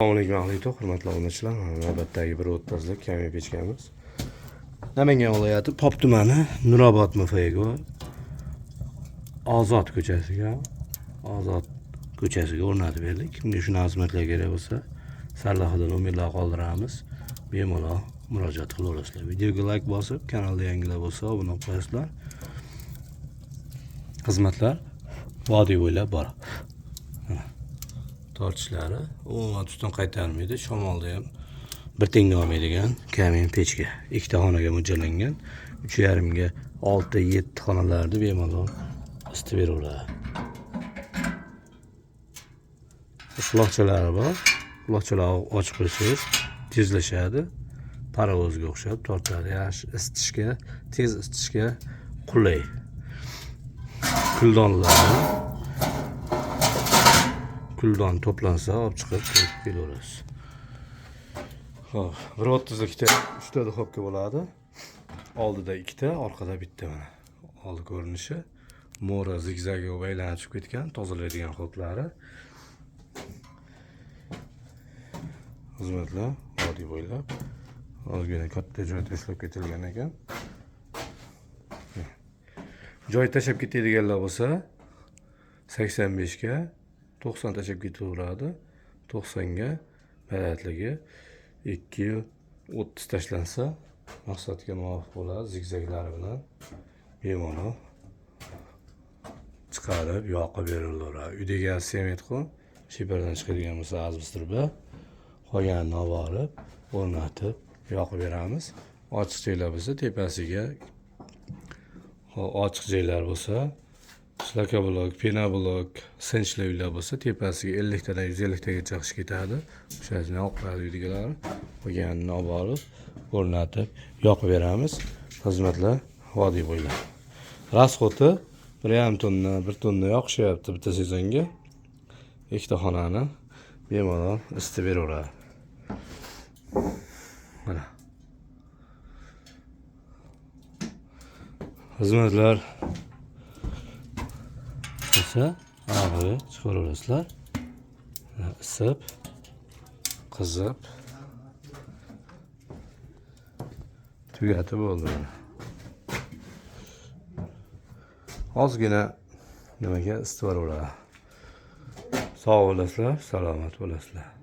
Assalomu alaykum, hurmatli obunachilar. Navbatdagi bir o'tkazlik kamiy pechkamiz. Namangan viloyati Pop tumani Nurobod MFga Ozod ko'chasiga o'rnatib berdik. Kimga shuna xizmatlar kerak bo'lsa, sarlavhada nomerlar qoldiramiz. Bemalol murojaat qilaverasizlar. Videoga like bosib, kanalda yangilar bo'lsa obuna bo'lib qo'yasizlar. Xizmatlar vodiy bo'ylab bor. Tortishlari umuman tutun qaytarmaydi. Shamolda ham bir tenga olmaydigan kamin pechka. Ikkita xonaga mo'ljallangan. 3,5 ga 6-7 xonalarni bemalol isitib beraveradi. Quloqchalari bor. Quloqchalarni ochib qo'ysangiz tezlashadi. Parovozga o'xshab tortadi. Yaxshi isitishga, tez isitishga qulay. Kuldon to'plansa olib chiqib kelaverasiz. Xo'p, bir 30likda 3 ta duxovka bo'ladi. Oldida 2 ta, orqada bitta mana. Oldi ko'rinishi mo'ra zigzagga aylanib chiqib ketgan, tozalaydigan xotlari. Xizmatlar vodiy bo'ylab. Ozgina katta joy tashlab ketilgan ekan. Joy tashlab ketadiganlar bo'lsa 85 ga 90 tashlab ketaveradi. 90 ga balandligi 230 tashlansa maqsadga muvofiq bo'ladi. Zigzaglari bilan bemalol chiqarib yoqib berilaveradi. Uydagi semetqon shepardan chiqadigan bo'lsa azbistirib, qolganini olib borib o'rnatib yoqib beramiz. Ochiq joylar bo'lsa tepasiga ochiq joylar bo'lsa shlaka blok, pena blok, sinchli uylar bo'lsa tepasiga 50 tadan 150 tagacha qish ketadi. O'shani oqladi uydagilar. Qolganini olib borib o'rnatib yoqib beramiz. Xizmatlar vodiy bo'ylab. Rasxoti 1,5 tonna, 1 tonna yoqishyapti bitta sezonga. Ikkita xonani bemalol isitib beraveradi. Mana. Xizmatlar esa og'iri chiqaraverasizlar. Isib, qizib tugatib bo'ldi. Ozgina nimaga isitib yuboraveradi. Sog' bo'lasizlar, salomat bo'lasizlar.